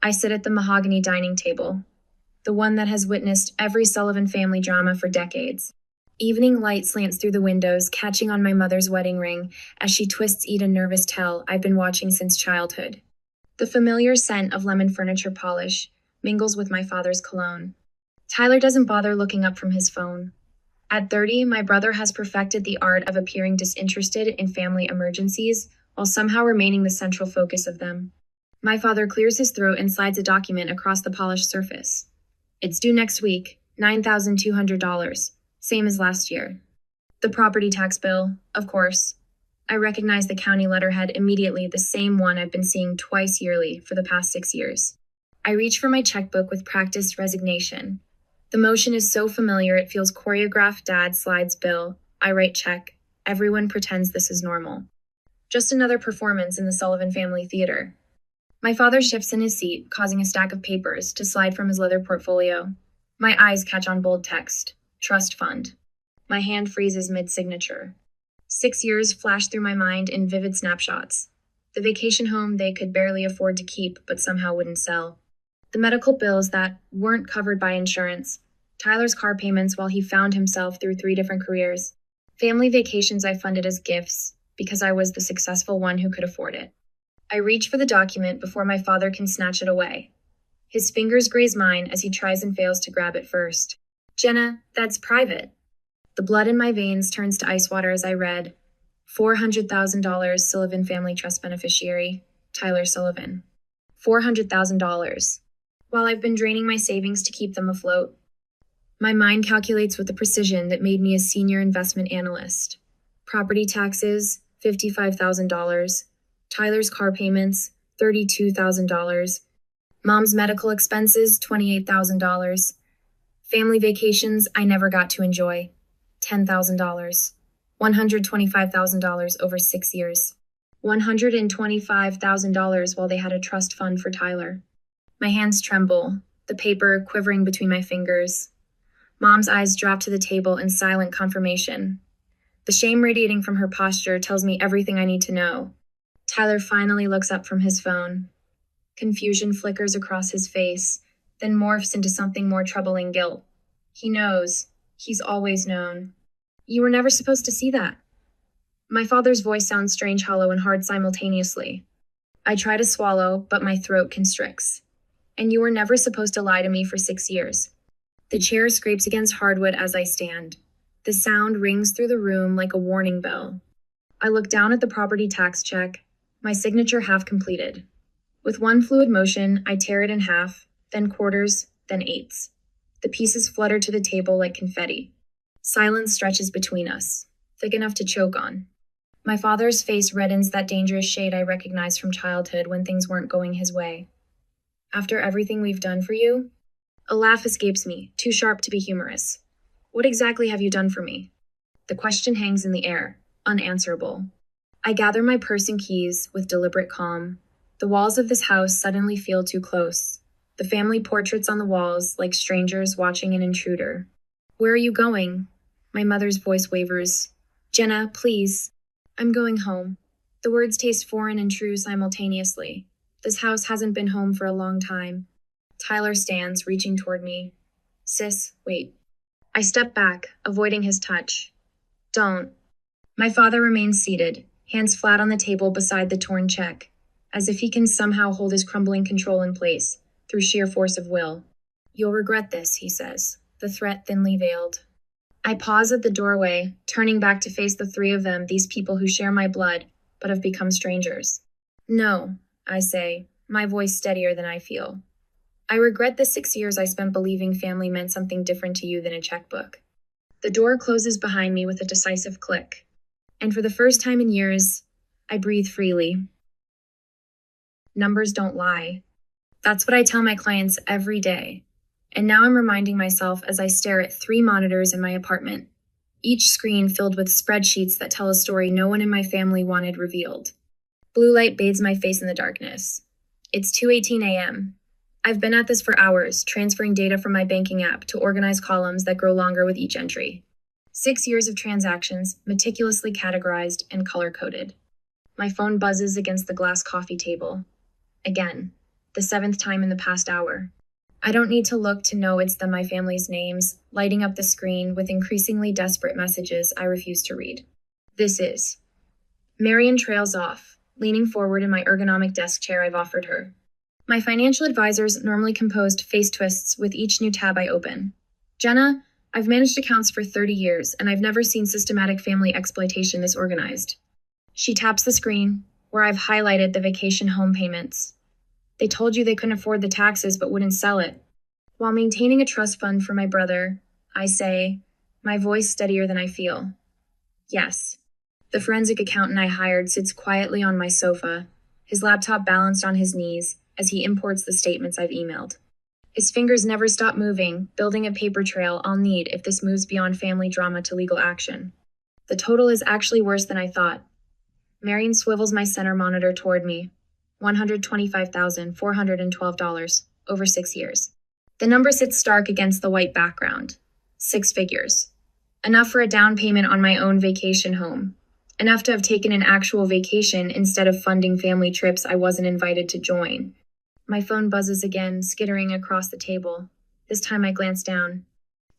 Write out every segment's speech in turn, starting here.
I sit at the mahogany dining table, the one that has witnessed every Sullivan family drama for decades. Evening light slants through the windows, catching on my mother's wedding ring as she twists Eda nervous tell I've been watching since childhood. The familiar scent of lemon furniture polish mingles with my father's cologne. Tyler doesn't bother looking up from his phone. At 30, my brother has perfected the art of appearing disinterested in family emergencies while somehow remaining the central focus of them. My father clears his throat and slides a document across the polished surface. It's due next week, $9,200, same as last year. The property tax bill, of course. I recognize the county letterhead immediately, the same one I've been seeing twice yearly for the past 6 years. I reach for my checkbook with practiced resignation. The motion is so familiar it feels choreographed. Dad slides bill. I write check. Everyone pretends this is normal. Just another performance in the Sullivan family theater. My father shifts in his seat, causing a stack of papers to slide from his leather portfolio. My eyes catch on bold text. Trust fund. My hand freezes mid-signature. 6 years flash through my mind in vivid snapshots. The vacation home they could barely afford to keep but somehow wouldn't sell. The medical bills that weren't covered by insurance. Tyler's car payments while he found himself through 3 different careers. Family vacations I funded as gifts because I was the successful one who could afford it. I reach for the document before my father can snatch it away. His fingers graze mine as he tries and fails to grab it first. Jenna, that's private. The blood in my veins turns to ice water as I read, $400,000 Sullivan Family Trust beneficiary, Tyler Sullivan. $400,000. While I've been draining my savings to keep them afloat, my mind calculates with the precision that made me a senior investment analyst. Property taxes, $55,000. Tyler's car payments, $32,000. Mom's medical expenses, $28,000. Family vacations I never got to enjoy, $10,000. $125,000 over 6 years. $125,000 while they had a trust fund for Tyler. My hands tremble, the paper quivering between my fingers. Mom's eyes drop to the table in silent confirmation. The shame radiating from her posture tells me everything I need to know. Tyler finally looks up from his phone. Confusion flickers across his face, then morphs into something more troubling: guilt. He knows. He's always known. You were never supposed to see that. My father's voice sounds strange, hollow, and hard simultaneously. I try to swallow, but my throat constricts. And you were never supposed to lie to me for 6 years. The chair scrapes against hardwood as I stand. The sound rings through the room like a warning bell. I look down at the property tax check, my signature half completed. With one fluid motion, I tear it in half, then quarters, then eighths. The pieces flutter to the table like confetti. Silence stretches between us, thick enough to choke on. My father's face reddens that dangerous shade I recognized from childhood when things weren't going his way. After everything we've done for you? A laugh escapes me, too sharp to be humorous. What exactly have you done for me? The question hangs in the air, unanswerable. I gather my purse and keys with deliberate calm. The walls of this house suddenly feel too close. The family portraits on the walls like strangers watching an intruder. Where are you going? My mother's voice wavers. Jenna, please. I'm going home. The words taste foreign and true simultaneously. This house hasn't been home for a long time. Tyler stands, reaching toward me. Sis, wait. I step back, avoiding his touch. Don't. My father remains seated, hands flat on the table beside the torn check, as if he can somehow hold his crumbling control in place, through sheer force of will. You'll regret this, he says, the threat thinly veiled. I pause at the doorway, turning back to face the 3 of them, these people who share my blood, but have become strangers. No, I say, my voice steadier than I feel. I regret the 6 years I spent believing family meant something different to you than a checkbook. The door closes behind me with a decisive click, and for the first time in years, I breathe freely. Numbers don't lie. That's what I tell my clients every day. And now I'm reminding myself as I stare at 3 monitors in my apartment, each screen filled with spreadsheets that tell a story no one in my family wanted revealed. Blue light bathes my face in the darkness. It's 2:18 a.m. I've been at this for hours, transferring data from my banking app to organize columns that grow longer with each entry. 6 years of transactions, meticulously categorized and color-coded. My phone buzzes against the glass coffee table. Again, the 7th time in the past hour. I don't need to look to know it's my family's names, lighting up the screen with increasingly desperate messages I refuse to read. This is. Marion trails off, leaning forward in my ergonomic desk chair I've offered her. My financial advisors normally composed face twists with each new tab I open. Jenna, I've managed accounts for 30 years, and I've never seen systematic family exploitation this organized. She taps the screen, where I've highlighted the vacation home payments. They told you they couldn't afford the taxes but wouldn't sell it. While maintaining a trust fund for my brother, I say, my voice steadier than I feel. Yes. The forensic accountant I hired sits quietly on my sofa, his laptop balanced on his knees as he imports the statements I've emailed. His fingers never stop moving, building a paper trail I'll need if this moves beyond family drama to legal action. The total is actually worse than I thought. Marion swivels my center monitor toward me. $125,412 over 6 years. The number sits stark against the white background. 6 figures. Enough for a down payment on my own vacation home. Enough to have taken an actual vacation instead of funding family trips I wasn't invited to join. My phone buzzes again, skittering across the table. This time I glance down.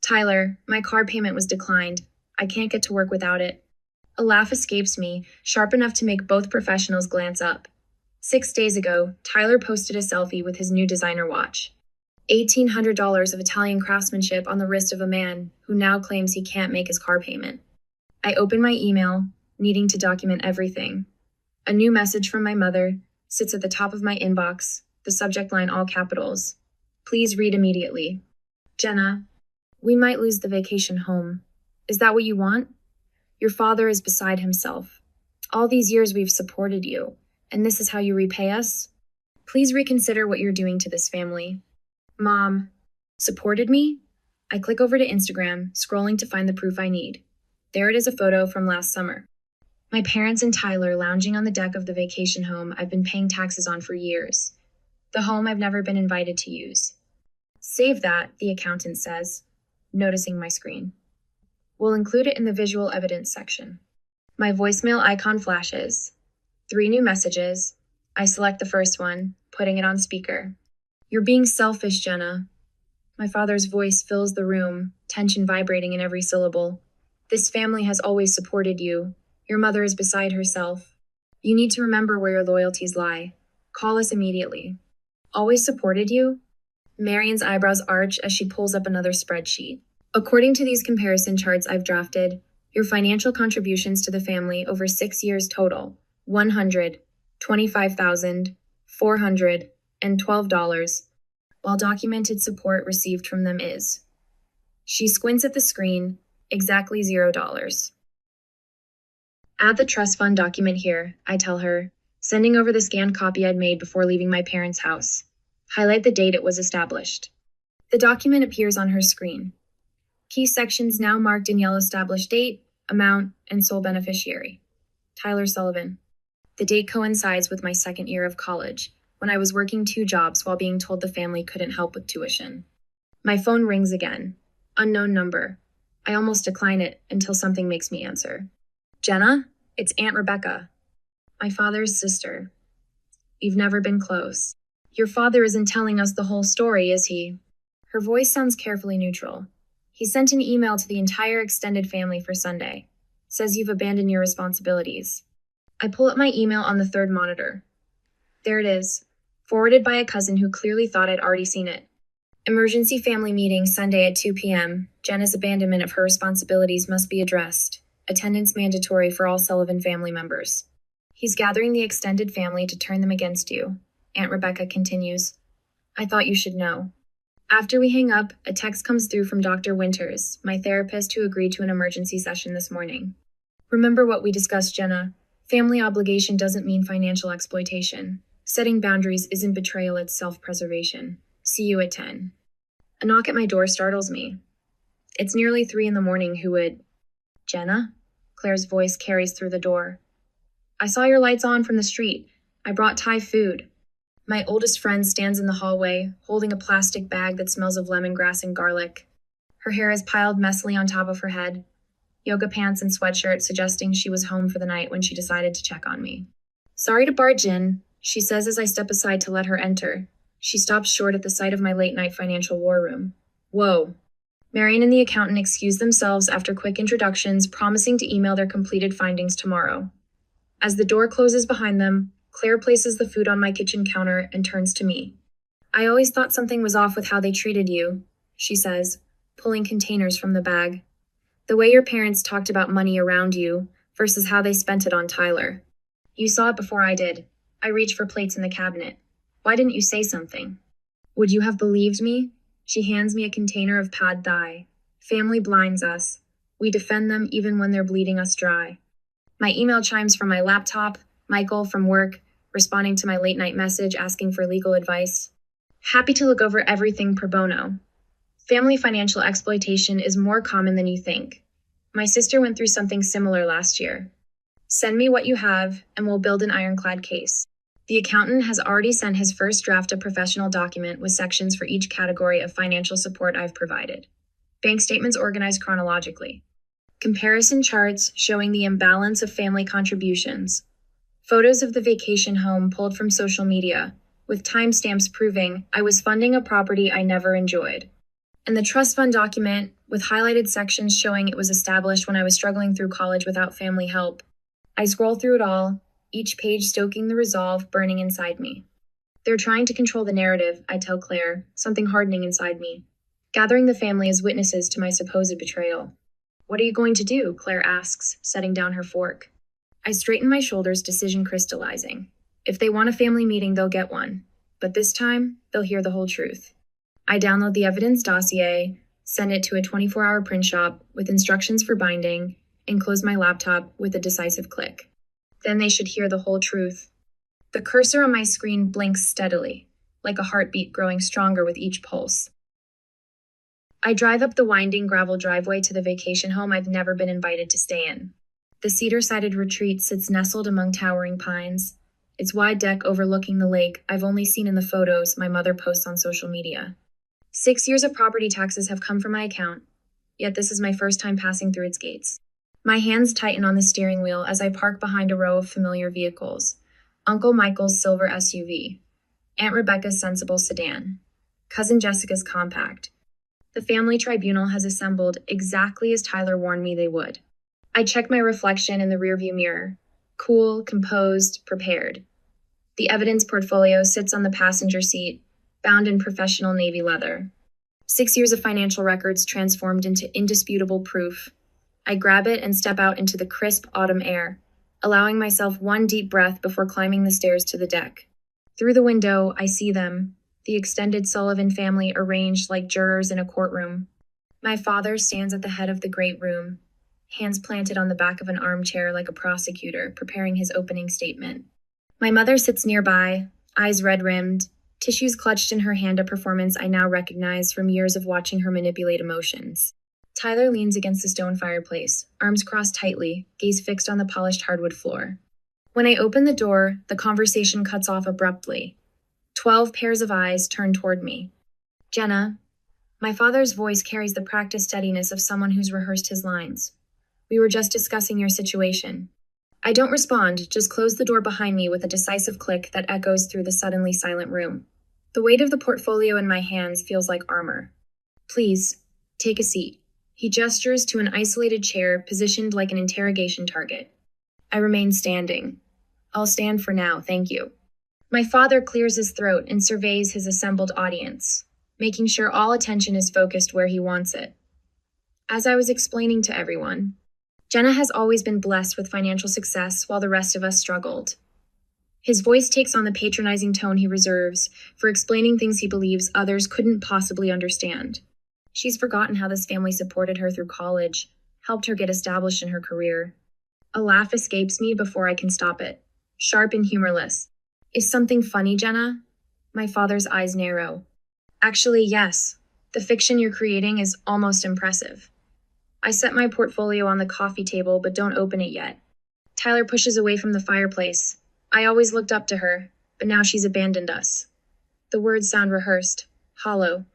Tyler, my car payment was declined. I can't get to work without it. A laugh escapes me, sharp enough to make both professionals glance up. 6 days ago, Tyler posted a selfie with his new designer watch. $1,800 of Italian craftsmanship on the wrist of a man who now claims he can't make his car payment. I open my email, needing to document everything. A new message from my mother sits at the top of my inbox, the subject line all capitals. Please read immediately. Jenna, we might lose the vacation home. Is that what you want? Your father is beside himself. All these years we've supported you. And this is how you repay us? Please reconsider what you're doing to this family. Mom, supported me? I click over to Instagram, scrolling to find the proof I need. There it is, a photo from last summer. My parents and Tyler lounging on the deck of the vacation home I've been paying taxes on for years. The home I've never been invited to use. Save that, the accountant says, noticing my screen. We'll include it in the visual evidence section. My voicemail icon flashes. 3 new messages. I select the first one, putting it on speaker. You're being selfish, Jenna. My father's voice fills the room, tension vibrating in every syllable. This family has always supported you. Your mother is beside herself. You need to remember where your loyalties lie. Call us immediately. Always supported you? Marion's eyebrows arch as she pulls up another spreadsheet. According to these comparison charts I've drafted, your financial contributions to the family over 6 years total, $125,412, while documented support received from them is. She squints at the screen, exactly $0. Add the trust fund document here, I tell her, sending over the scanned copy I'd made before leaving my parents' house. Highlight the date it was established. The document appears on her screen. Key sections now marked in yellow: established date, amount, and sole beneficiary. Tyler Sullivan. The date coincides with my 2nd year of college, when I was working 2 jobs while being told the family couldn't help with tuition. My phone rings again. Unknown number. I almost decline it until something makes me answer. Jenna, it's Aunt Rebecca. My father's sister. We've never been close. Your father isn't telling us the whole story, is he? Her voice sounds carefully neutral. He sent an email to the entire extended family for Sunday. Says you've abandoned your responsibilities. I pull up my email on the 3rd monitor. There it is, forwarded by a cousin who clearly thought I'd already seen it. Emergency family meeting Sunday at 2 p.m. Jenna's abandonment of her responsibilities must be addressed. Attendance mandatory for all Sullivan family members. He's gathering the extended family to turn them against you. Aunt Rebecca continues. I thought you should know. After we hang up, a text comes through from Dr. Winters, my therapist who agreed to an emergency session this morning. Remember what we discussed, Jenna. Family obligation doesn't mean financial exploitation. Setting boundaries isn't betrayal, it's self-preservation. See you at 10. A knock at my door startles me. It's nearly 3 in the morning. Who would... Jenna? Claire's voice carries through the door. I saw your lights on from the street. I brought Thai food. My oldest friend stands in the hallway, holding a plastic bag that smells of lemongrass and garlic. Her hair is piled messily on top of her head. Yoga pants and sweatshirt suggesting she was home for the night when she decided to check on me. Sorry to barge in, she says as I step aside to let her enter. She stopped short at the sight of my late-night financial war room. Whoa. Marion and the accountant excused themselves after quick introductions, promising to email their completed findings tomorrow. As the door closes behind them, Claire places the food on my kitchen counter and turns to me. I always thought something was off with how they treated you, she says, pulling containers from the bag. The way your parents talked about money around you versus how they spent it on Tyler. You saw it before I did. I reached for plates in the cabinet. Why didn't you say something? Would you have believed me? She hands me a container of pad thai. Family blinds us. We defend them even when they're bleeding us dry. My email chimes from my laptop, Michael from work, responding to my late-night message asking for legal advice. Happy to look over everything pro bono. Family financial exploitation is more common than you think. My sister went through something similar last year. Send me what you have, and we'll build an ironclad case. The accountant has already sent his first draft of professional document with sections for each category of financial support I've provided. Bank statements organized chronologically. Comparison charts showing the imbalance of family contributions. Photos of the vacation home pulled from social media, with timestamps proving I was funding a property I never enjoyed. And the trust fund document, with highlighted sections showing it was established when I was struggling through college without family help. I scroll through it all, each page stoking the resolve burning inside me. They're trying to control the narrative, I tell Claire, something hardening inside me. Gathering the family as witnesses to my supposed betrayal. What are you going to do? Claire asks, setting down her fork. I straighten my shoulders, decision crystallizing. If they want a family meeting, they'll get one. But this time, they'll hear the whole truth. I download the evidence dossier, send it to a 24-hour print shop with instructions for binding, and close my laptop with a decisive click. Then they should hear the whole truth. The cursor on my screen blinks steadily, like a heartbeat growing stronger with each pulse. I drive up the winding gravel driveway to the vacation home I've never been invited to stay in. The cedar-sided retreat sits nestled among towering pines, its wide deck overlooking the lake I've only seen in the photos my mother posts on social media. 6 years of property taxes have come from my account, yet this is my first time passing through its gates. My hands tighten on the steering wheel as I park behind a row of familiar vehicles. Uncle Michael's silver SUV, Aunt Rebecca's sensible sedan, Cousin Jessica's compact. The family tribunal has assembled exactly as Tyler warned me they would. I check my reflection in the rearview mirror, cool, composed, prepared. The evidence portfolio sits on the passenger seat, bound in professional navy leather. 6 years of financial records transformed into indisputable proof. I grab it and step out into the crisp autumn air, allowing myself one deep breath before climbing the stairs to the deck. Through the window, I see them, the extended Sullivan family arranged like jurors in a courtroom. My father stands at the head of the great room, hands planted on the back of an armchair like a prosecutor, preparing his opening statement. My mother sits nearby, eyes red-rimmed, tissues clutched in her hand, a performance I now recognize from years of watching her manipulate emotions. Tyler leans against the stone fireplace, arms crossed tightly, gaze fixed on the polished hardwood floor. When I open the door, the conversation cuts off abruptly. 12 pairs of eyes turn toward me. Jenna, my father's voice carries the practiced steadiness of someone who's rehearsed his lines. We were just discussing your situation. I don't respond, just close the door behind me with a decisive click that echoes through the suddenly silent room. The weight of the portfolio in my hands feels like armor. Please, take a seat. He gestures to an isolated chair positioned like an interrogation target. I remain standing. I'll stand for now, thank you. My father clears his throat and surveys his assembled audience, making sure all attention is focused where he wants it. As I was explaining to everyone, Jenna has always been blessed with financial success while the rest of us struggled. His voice takes on the patronizing tone he reserves for explaining things he believes others couldn't possibly understand. She's forgotten how this family supported her through college, helped her get established in her career. A laugh escapes me before I can stop it, sharp and humorless. Is something funny, Jenna? My father's eyes narrow. Actually, yes. The fiction you're creating is almost impressive. I set my portfolio on the coffee table, but don't open it yet. Tyler pushes away from the fireplace. I always looked up to her, but now she's abandoned us. The words sound rehearsed, hollow.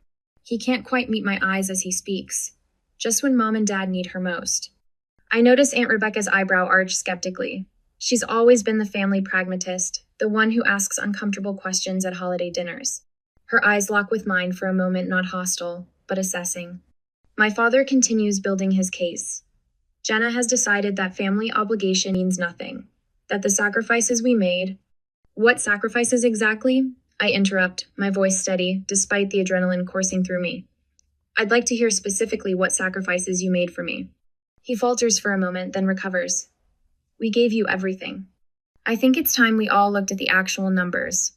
He can't quite meet my eyes as he speaks, just when Mom and Dad need her most. I notice Aunt Rebecca's eyebrow arch skeptically. She's always been the family pragmatist, the one who asks uncomfortable questions at holiday dinners. Her eyes lock with mine for a moment, not hostile, but assessing. My father continues building his case. Jenna has decided that family obligation means nothing, that the sacrifices we made— What sacrifices exactly? I interrupt, my voice steady, despite the adrenaline coursing through me. I'd like to hear specifically what sacrifices you made for me. He falters for a moment, then recovers. We gave you everything. I think it's time we all looked at the actual numbers.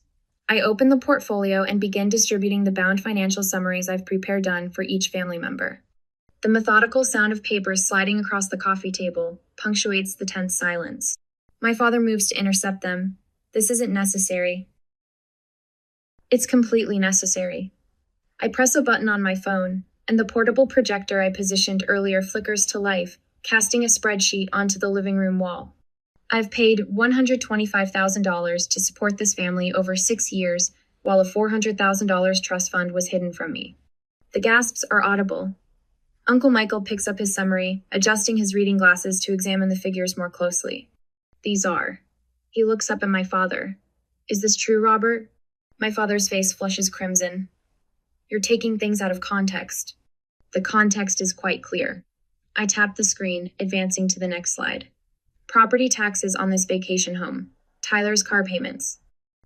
I open the portfolio and begin distributing the bound financial summaries I've prepared done for each family member. The methodical sound of papers sliding across the coffee table punctuates the tense silence. My father moves to intercept them. This isn't necessary. It's completely necessary. I press a button on my phone, and the portable projector I positioned earlier flickers to life, casting a spreadsheet onto the living room wall. I've paid $125,000 to support this family over 6 years, while a $400,000 trust fund was hidden from me. The gasps are audible. Uncle Michael picks up his summary, adjusting his reading glasses to examine the figures more closely. These are. He looks up at my father. Is this true, Robert? My father's face flushes crimson. You're taking things out of context. The context is quite clear. I tap the screen, advancing to the next slide. Property taxes on this vacation home. Tyler's car payments.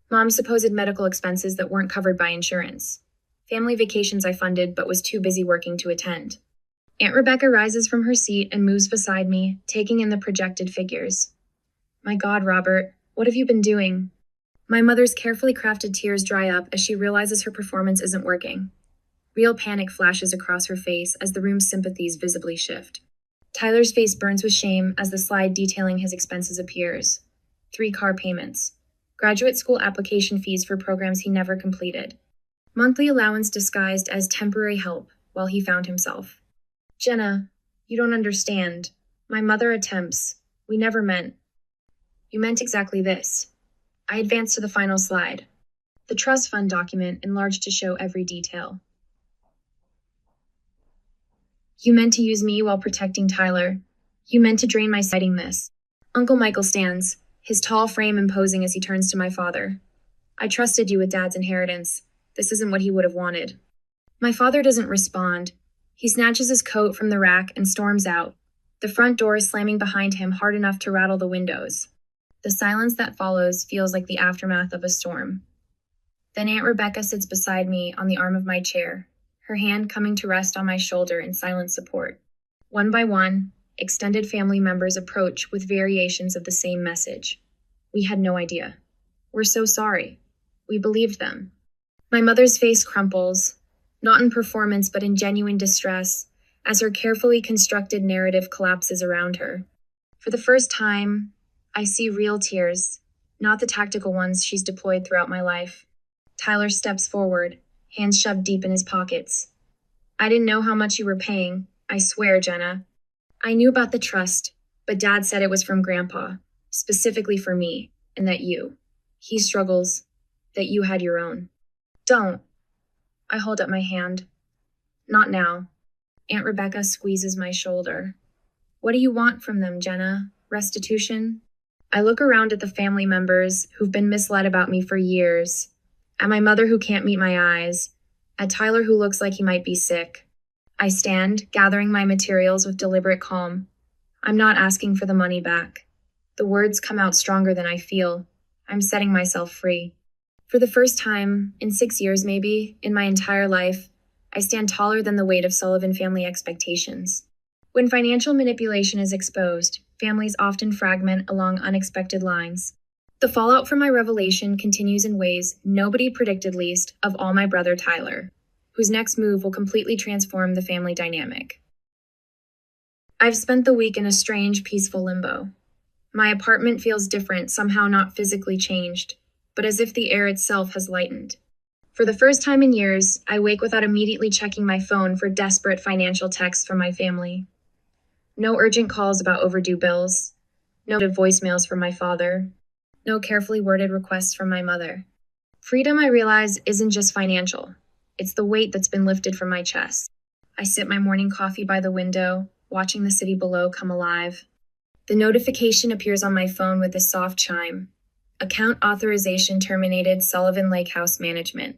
Mom's supposed medical expenses that weren't covered by insurance. Family vacations I funded but was too busy working to attend. Aunt Rebecca rises from her seat and moves beside me, taking in the projected figures. My God, Robert, what have you been doing? My mother's carefully crafted tears dry up as she realizes her performance isn't working. Real panic flashes across her face as the room's sympathies visibly shift. Tyler's face burns with shame as the slide detailing his expenses appears. 3 car payments. Graduate school application fees for programs he never completed. Monthly allowance disguised as temporary help while he found himself. Jenna, you don't understand. My mother attempts. We never meant. You meant exactly this. I advance to the final slide. The trust fund document enlarged to show every detail. You meant to use me while protecting Tyler. You meant to drain my citing this. Uncle Michael stands, his tall frame imposing as he turns to my father. I trusted you with Dad's inheritance. This isn't what he would have wanted. My father doesn't respond. He snatches his coat from the rack and storms out, the front door slamming behind him hard enough to rattle the windows. The silence that follows feels like the aftermath of a storm. Then Aunt Rebecca sits beside me on the arm of my chair, her hand coming to rest on my shoulder in silent support. One by one, extended family members approach with variations of the same message. We had no idea. We're so sorry. We believed them. My mother's face crumples, not in performance but in genuine distress, as her carefully constructed narrative collapses around her. For the first time, I see real tears, not the tactical ones she's deployed throughout my life. Tyler steps forward, hands shoved deep in his pockets. I didn't know how much you were paying, I swear, Jenna. I knew about the trust, but Dad said it was from Grandpa, specifically for me, and that he struggles, that you had your own. Don't. I hold up my hand. Not now. Aunt Rebecca squeezes my shoulder. What do you want from them, Jenna? Restitution? I look around at the family members who've been misled about me for years, at my mother who can't meet my eyes, at Tyler who looks like he might be sick. I stand, gathering my materials with deliberate calm. I'm not asking for the money back. The words come out stronger than I feel. I'm setting myself free. For the first time, in 6 years maybe, in my entire life, I stand taller than the weight of Sullivan family expectations. When financial manipulation is exposed, families often fragment along unexpected lines. The fallout from my revelation continues in ways nobody predicted, least of all my brother Tyler, whose next move will completely transform the family dynamic. I've spent the week in a strange, peaceful limbo. My apartment feels different, somehow not physically changed, but as if the air itself has lightened. For the first time in years, I wake without immediately checking my phone for desperate financial texts from my family. No urgent calls about overdue bills. No voicemails from my father. No carefully worded requests from my mother. Freedom, I realize, isn't just financial. It's the weight that's been lifted from my chest. I sip my morning coffee by the window, watching the city below come alive. The notification appears on my phone with a soft chime. Account authorization terminated, Sullivan Lake House Management.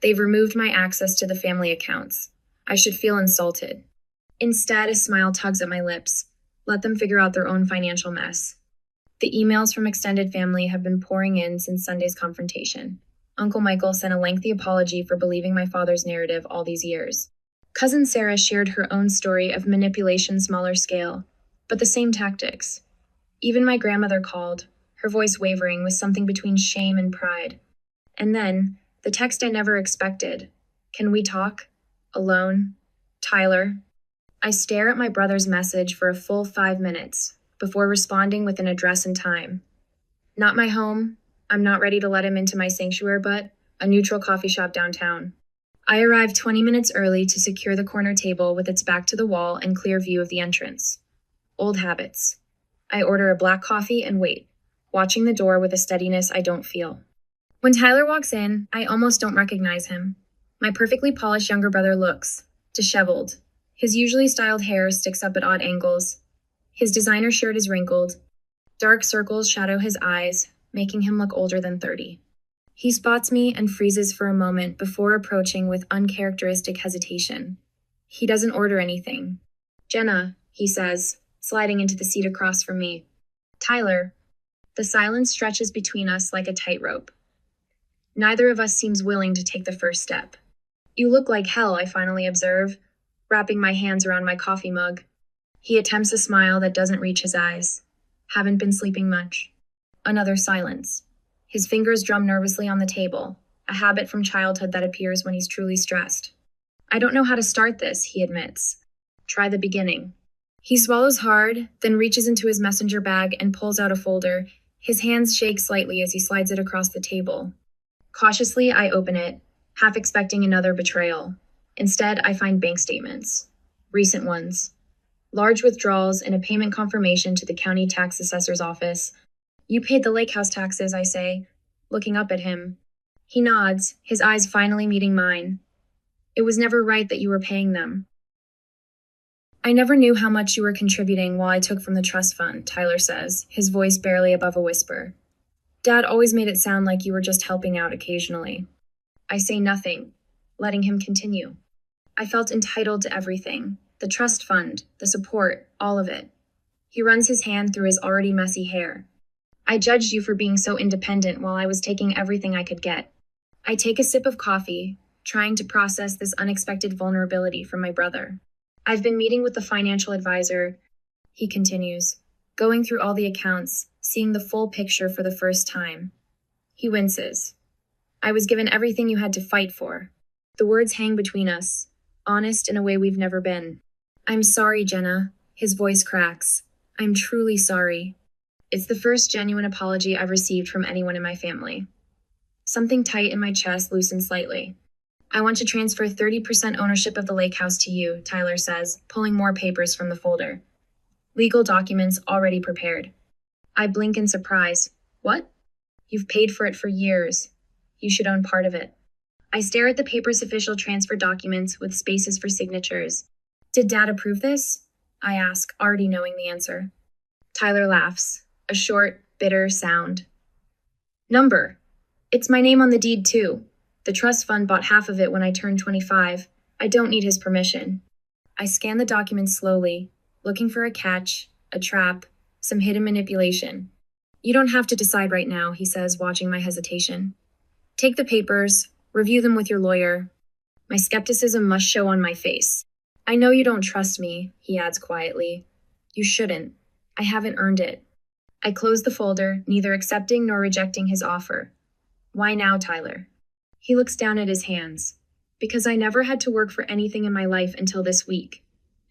They've removed my access to the family accounts. I should feel insulted. Instead, a smile tugs at my lips. Let them figure out their own financial mess. The emails from extended family have been pouring in since Sunday's confrontation. Uncle Michael sent a lengthy apology for believing my father's narrative all these years. Cousin Sarah shared her own story of manipulation smaller scale, but the same tactics. Even my grandmother called, her voice wavering with something between shame and pride. And then, the text I never expected. Can we talk? Alone? Tyler? I stare at my brother's message for a full 5 minutes before responding with an address and time. Not my home. I'm not ready to let him into my sanctuary, but a neutral coffee shop downtown. I arrived 20 minutes early to secure the corner table with its back to the wall and clear view of the entrance. Old habits. I order a black coffee and wait, watching the door with a steadiness I don't feel. When Tyler walks in, I almost don't recognize him. My perfectly polished younger brother looks disheveled. His usually styled hair sticks up at odd angles. His designer shirt is wrinkled. Dark circles shadow his eyes, making him look older than 30. He spots me and freezes for a moment before approaching with uncharacteristic hesitation. He doesn't order anything. "Jenna," he says, sliding into the seat across from me. "Tyler." The silence stretches between us like a tightrope. Neither of us seems willing to take the first step. "You look like hell," I finally observe, wrapping my hands around my coffee mug. He attempts a smile that doesn't reach his eyes. "Haven't been sleeping much." Another silence. His fingers drum nervously on the table, a habit from childhood that appears when he's truly stressed. "I don't know how to start this," he admits. "Try the beginning." He swallows hard, then reaches into his messenger bag and pulls out a folder. His hands shake slightly as he slides it across the table. Cautiously, I open it, half expecting another betrayal. Instead, I find bank statements. Recent ones. Large withdrawals and a payment confirmation to the county tax assessor's office. "You paid the lake house taxes," I say, looking up at him. He nods, his eyes finally meeting mine. "It was never right that you were paying them." "I never knew how much you were contributing while I took from the trust fund," Tyler says, his voice barely above a whisper. "Dad always made it sound like you were just helping out occasionally." I say nothing, letting him continue. "I felt entitled to everything. The trust fund, the support, all of it." He runs his hand through his already messy hair. "I judged you for being so independent while I was taking everything I could get." I take a sip of coffee, trying to process this unexpected vulnerability from my brother. "I've been meeting with the financial advisor," he continues, going through all the accounts, seeing the full picture for the first time. He winces. "I was given everything you had to fight for." The words hang between us, honest in a way we've never been. "I'm sorry, Jenna." His voice cracks. "I'm truly sorry." It's the first genuine apology I've received from anyone in my family. Something tight in my chest loosens slightly. "I want to transfer 30% ownership of the lake house to you," Tyler says, pulling more papers from the folder. Legal documents already prepared. I blink in surprise. "What?" "You've paid for it for years. You should own part of it." I stare at the paper's official transfer documents with spaces for signatures. "Did Dad approve this?" I ask, already knowing the answer. Tyler laughs, a short, bitter sound. "Number. It's my name on the deed, too. The trust fund bought half of it when I turned 25. I don't need his permission." I scan the documents slowly, looking for a catch, a trap, some hidden manipulation. "You don't have to decide right now," he says, watching my hesitation. "Take the papers, review them with your lawyer." My skepticism must show on my face. "I know you don't trust me," he adds quietly. "You shouldn't. I haven't earned it." I close the folder, neither accepting nor rejecting his offer. "Why now, Tyler?" He looks down at his hands. "Because I never had to work for anything in my life until this week.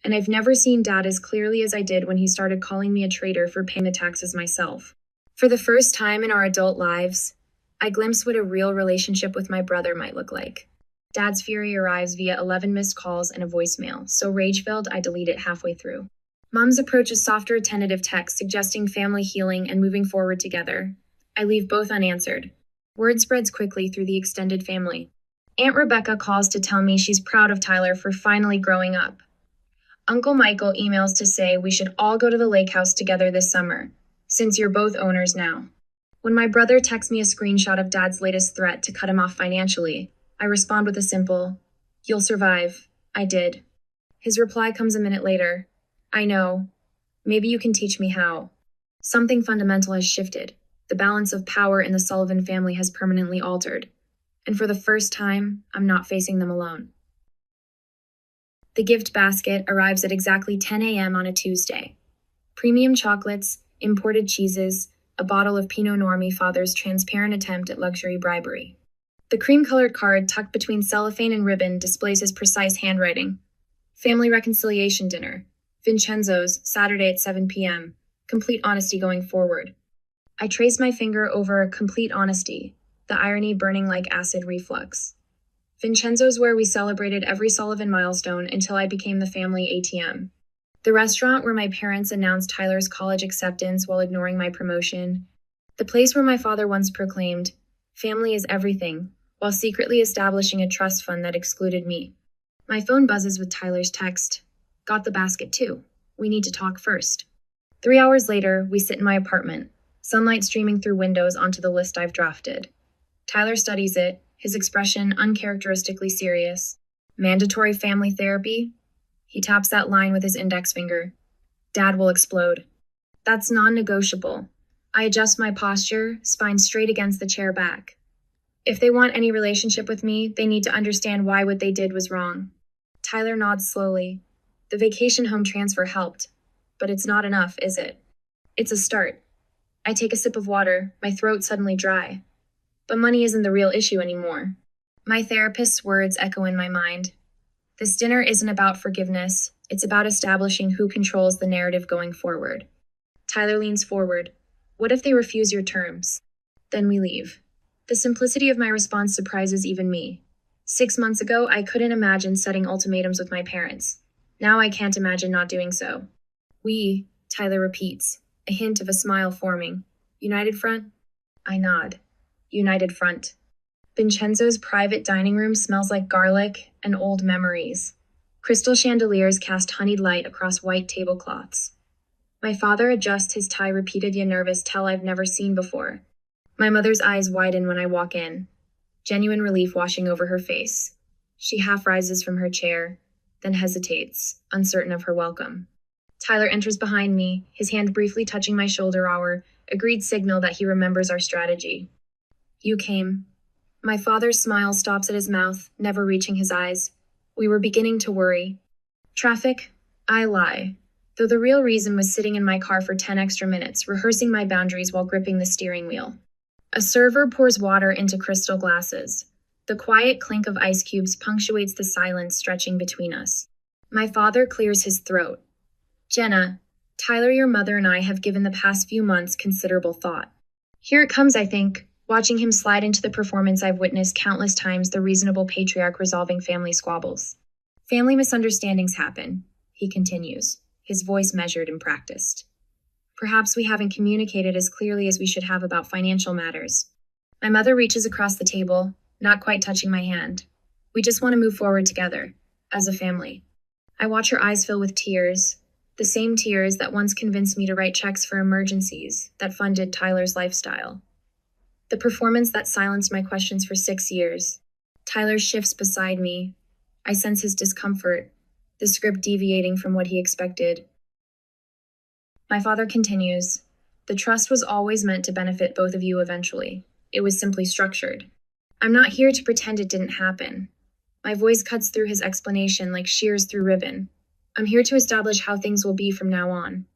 And I've never seen Dad as clearly as I did when he started calling me a traitor for paying the taxes myself. For the first time in our adult lives, I glimpse what a real relationship with my brother might look like. Dad's fury arrives via 11 missed calls and a voicemail, so rage-filled I delete it halfway through. Mom's approach is softer, tentative text suggesting family healing and moving forward together. I leave both unanswered. Word spreads quickly through the extended family. Aunt Rebecca calls to tell me she's proud of Tyler for finally growing up. Uncle Michael emails to say we should all go to the lake house together this summer, since you're both owners now. When my brother texts me a screenshot of Dad's latest threat to cut him off financially, I respond with a simple, "You'll survive." I did. His reply comes a minute later. "I know. Maybe you can teach me how." Something fundamental has shifted. The balance of power in the Sullivan family has permanently altered. And for the first time, I'm not facing them alone. The gift basket arrives at exactly 10 a.m. on a Tuesday. Premium chocolates, imported cheeses, a bottle of Pinot Noir my father's transparent attempt at luxury bribery. The cream-colored card tucked between cellophane and ribbon displays his precise handwriting. Family reconciliation dinner. Vincenzo's, Saturday at 7 p.m. Complete honesty going forward. I trace my finger over complete honesty, the irony burning like acid reflux. Vincenzo's, where we celebrated every Sullivan milestone until I became the family ATM. The restaurant where my parents announced Tyler's college acceptance while ignoring my promotion. The place where my father once proclaimed, "Family is everything," while secretly establishing a trust fund that excluded me. My phone buzzes with Tyler's text. "Got the basket too. We need to talk first." 3 hours later, we sit in my apartment, sunlight streaming through windows onto the list I've drafted. Tyler studies it, his expression uncharacteristically serious. "Mandatory family therapy?" He taps that line with his index finger. "Dad will explode." That's non-negotiable. I adjust my posture, spine straight against the chair back. If they want any relationship with me, they need to understand why what they did was wrong. Tyler nods slowly. The vacation home transfer helped, but it's not enough, is it? It's a start. I take a sip of water, my throat suddenly dry. But money isn't the real issue anymore. My therapist's words echo in my mind. This dinner isn't about forgiveness, it's about establishing who controls the narrative going forward. Tyler leans forward. "What if they refuse your terms?" Then we leave. The simplicity of my response surprises even me. 6 months ago, I couldn't imagine setting ultimatums with my parents. Now I can't imagine not doing so. "We," Tyler repeats, a hint of a smile forming. "United Front?" I nod. United Front. Vincenzo's private dining room smells like garlic and old memories. Crystal chandeliers cast honeyed light across white tablecloths. My father adjusts his tie repeated yet nervous tell I've never seen before. My mother's eyes widen when I walk in, genuine relief washing over her face. She half rises from her chair, then hesitates, uncertain of her welcome. Tyler enters behind me, his hand briefly touching my shoulder, our agreed signal that he remembers our strategy. "You came." My father's smile stops at his mouth, never reaching his eyes. We were beginning to worry. Traffic? I lie. Though the real reason was sitting in my car for 10 extra minutes, rehearsing my boundaries while gripping the steering wheel. A server pours water into crystal glasses. The quiet clink of ice cubes punctuates the silence stretching between us. My father clears his throat. "Jenna, Tyler, your mother and I have given the past few months considerable thought. Here it comes, I think, watching him slide into the performance I've witnessed countless times, the reasonable patriarch resolving family squabbles. Family misunderstandings happen," he continues, his voice measured and practiced. "Perhaps we haven't communicated as clearly as we should have about financial matters." My mother reaches across the table, not quite touching my hand. "We just want to move forward together, as a family." I watch her eyes fill with tears, the same tears that once convinced me to write checks for emergencies that funded Tyler's lifestyle. The performance that silenced my questions for 6 years. Tyler shifts beside me. I sense his discomfort, the script deviating from what he expected. My father continues, "The trust was always meant to benefit both of you eventually. It was simply structured. I'm not here to pretend it didn't happen." My voice cuts through his explanation like shears through ribbon. "I'm here to establish how things will be from now on."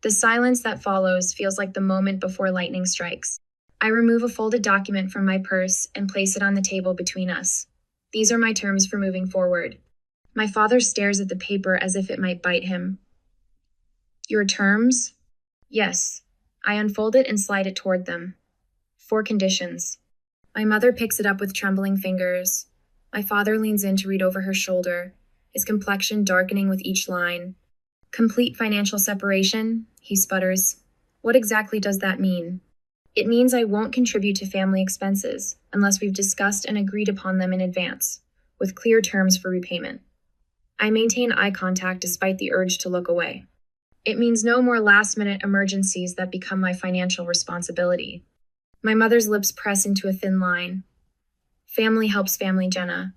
The silence that follows feels like the moment before lightning strikes. I remove a folded document from my purse and place it on the table between us. "These are my terms for moving forward." My father stares at the paper as if it might bite him. "Your terms?" "Yes." I unfold it and slide it toward them. 4 conditions. My mother picks it up with trembling fingers. My father leans in to read over her shoulder, his complexion darkening with each line. "Complete financial separation," he sputters. "What exactly does that mean?" "It means I won't contribute to family expenses unless we've discussed and agreed upon them in advance, with clear terms for repayment." I maintain eye contact despite the urge to look away. "It means no more last-minute emergencies that become my financial responsibility." My mother's lips press into a thin line. Family helps family, Jenna.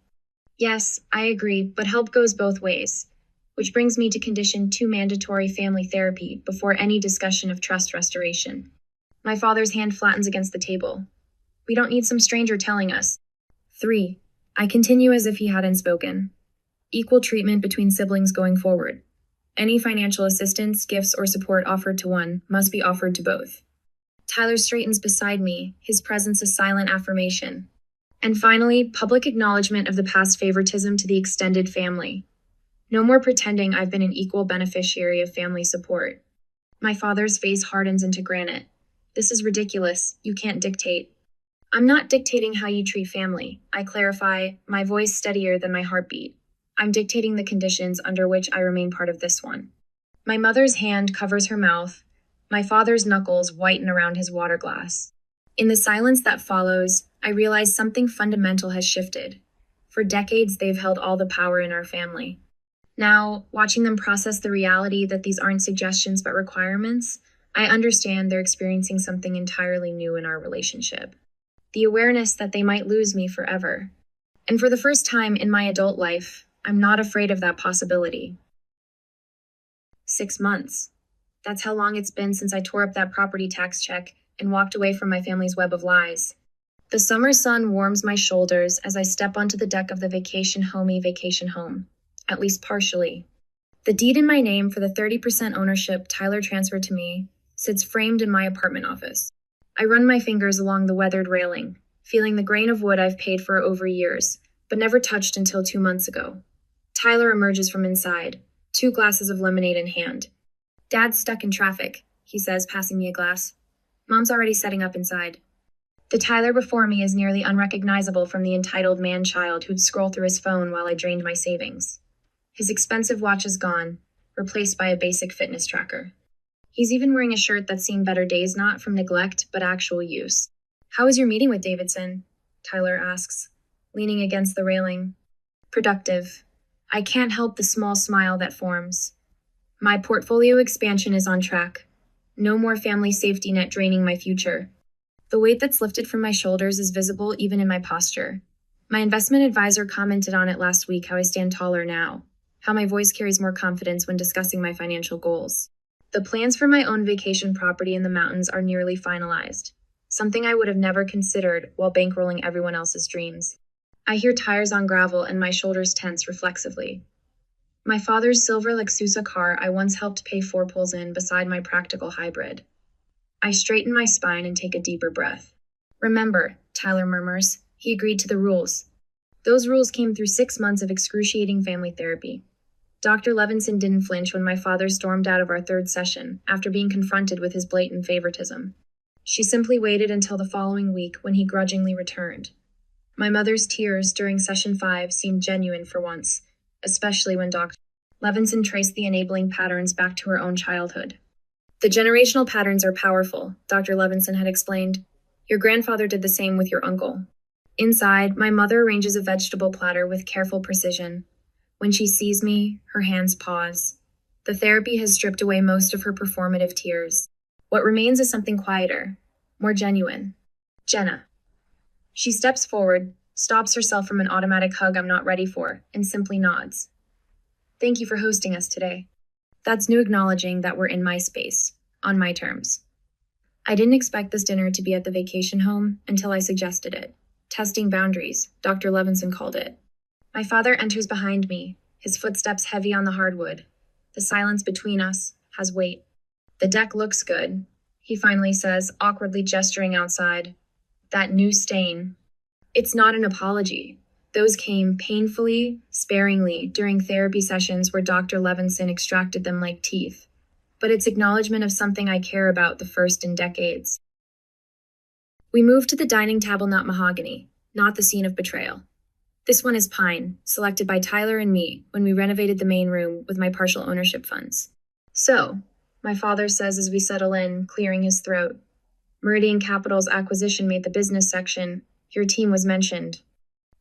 Yes, I agree, but help goes both ways. Which brings me to condition 2 mandatory family therapy before any discussion of trust restoration. My father's hand flattens against the table. We don't need some stranger telling us. 3. I continue as if he hadn't spoken. Equal treatment between siblings going forward. Any financial assistance, gifts, or support offered to one must be offered to both. Tyler straightens beside me, his presence a silent affirmation. And finally, public acknowledgement of the past favoritism to the extended family. No more pretending I've been an equal beneficiary of family support. My father's face hardens into granite. This is ridiculous. You can't dictate. I'm not dictating how you treat family. I clarify, my voice steadier than my heartbeat. I'm dictating the conditions under which I remain part of this one. My mother's hand covers her mouth. My father's knuckles whiten around his water glass. In the silence that follows, I realize something fundamental has shifted. For decades, they've held all the power in our family. Now, watching them process the reality that these aren't suggestions but requirements, I understand they're experiencing something entirely new in our relationship. The awareness that they might lose me forever. And for the first time in my adult life, I'm not afraid of that possibility. 6 months. That's how long it's been since I tore up that property tax check and walked away from my family's web of lies. The summer sun warms my shoulders as I step onto the deck of the vacation home, at least partially. The deed in my name for the 30% ownership Tyler transferred to me sits framed in my apartment office. I run my fingers along the weathered railing, feeling the grain of wood I've paid for over years, but never touched until 2 months ago. Tyler emerges from inside, 2 glasses of lemonade in hand. Dad's stuck in traffic, he says, passing me a glass. Mom's already setting up inside. The Tyler before me is nearly unrecognizable from the entitled man-child who'd scroll through his phone while I drained my savings. His expensive watch is gone, replaced by a basic fitness tracker. He's even wearing a shirt that's seen better days, not from neglect, but actual use. How was your meeting with Davidson? Tyler asks, leaning against the railing. Productive. I can't help the small smile that forms. My portfolio expansion is on track. No more family safety net draining my future. The weight that's lifted from my shoulders is visible even in my posture. My investment advisor commented on it last week, how I stand taller now, how my voice carries more confidence when discussing my financial goals. The plans for my own vacation property in the mountains are nearly finalized, something I would have never considered while bankrolling everyone else's dreams. I hear tires on gravel and my shoulders tense reflexively. My father's silver Lexus car I once helped pay 4 pulls in beside my practical hybrid. I straighten my spine and take a deeper breath. Remember, Tyler murmurs, he agreed to the rules. Those rules came through 6 months of excruciating family therapy. Dr. Levinson didn't flinch when my father stormed out of our 3rd session after being confronted with his blatant favoritism. She simply waited until the following week when he grudgingly returned. My mother's tears during session 5 seemed genuine for once, especially when Dr. Levinson traced the enabling patterns back to her own childhood. The generational patterns are powerful, Dr. Levinson had explained. Your grandfather did the same with your uncle. Inside, my mother arranges a vegetable platter with careful precision. When she sees me, her hands pause. The therapy has stripped away most of her performative tears. What remains is something quieter, more genuine. Jenna. She steps forward, stops herself from an automatic hug I'm not ready for, and simply nods. Thank you for hosting us today. That's new acknowledging that we're in my space, on my terms. I didn't expect this dinner to be at the vacation home until I suggested it. Testing boundaries, Dr. Levinson called it. My father enters behind me, his footsteps heavy on the hardwood. The silence between us has weight. The deck looks good, he finally says, awkwardly gesturing outside. That new stain. It's not an apology. Those came painfully, sparingly, during therapy sessions where Dr. Levinson extracted them like teeth. But it's acknowledgement of something I care about the first in decades. We move to the dining table, not mahogany, not the scene of betrayal. This one is pine, selected by Tyler and me when we renovated the main room with my partial ownership funds. So, my father says as we settle in, clearing his throat. Meridian Capital's acquisition made the business section. Your team was mentioned.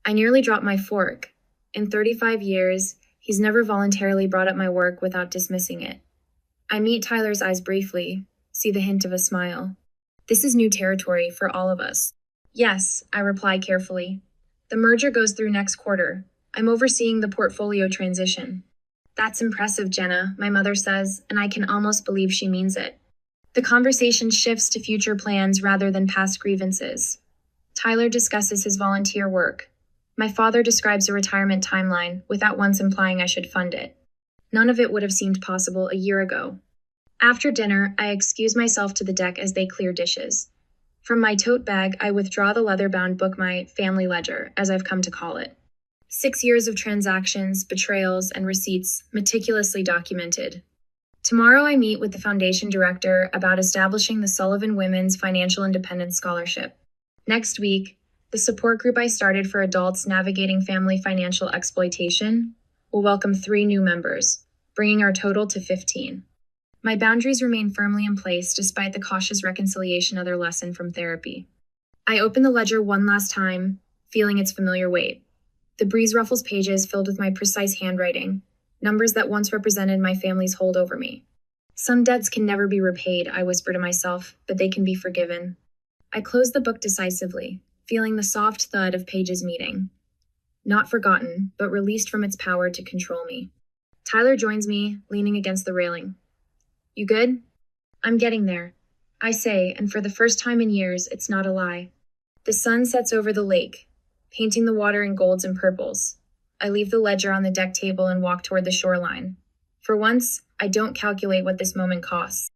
I nearly dropped my fork. In 35 years, he's never voluntarily brought up my work without dismissing it. I meet Tyler's eyes briefly, see the hint of a smile. This is new territory for all of us. Yes, I reply carefully. The merger goes through next quarter. I'm overseeing the portfolio transition. That's impressive, Jenna, my mother says, and I can almost believe she means it. The conversation shifts to future plans rather than past grievances. Tyler discusses his volunteer work. My father describes a retirement timeline without once implying I should fund it. None of it would have seemed possible a year ago. After dinner, I excuse myself to the deck as they clear dishes. From my tote bag, I withdraw the leather-bound book, my family ledger, as I've come to call it. 6 years of transactions, betrayals, and receipts meticulously documented. Tomorrow I meet with the foundation director about establishing the Sullivan Women's Financial Independence Scholarship. Next week, the support group I started for adults navigating family financial exploitation will welcome 3 new members, bringing our total to 15. My boundaries remain firmly in place despite the cautious reconciliation other lesson from therapy. I open the ledger one last time, feeling its familiar weight. The breeze ruffles pages filled with my precise handwriting, numbers that once represented my family's hold over me. Some debts can never be repaid, I whisper to myself, but they can be forgiven. I close the book decisively, feeling the soft thud of pages meeting. Not forgotten, but released from its power to control me. Tyler joins me, leaning against the railing. You good? I'm getting there, I say, and for the first time in years, it's not a lie. The sun sets over the lake, painting the water in golds and purples. I leave the ledger on the deck table and walk toward the shoreline. For once, I don't calculate what this moment costs.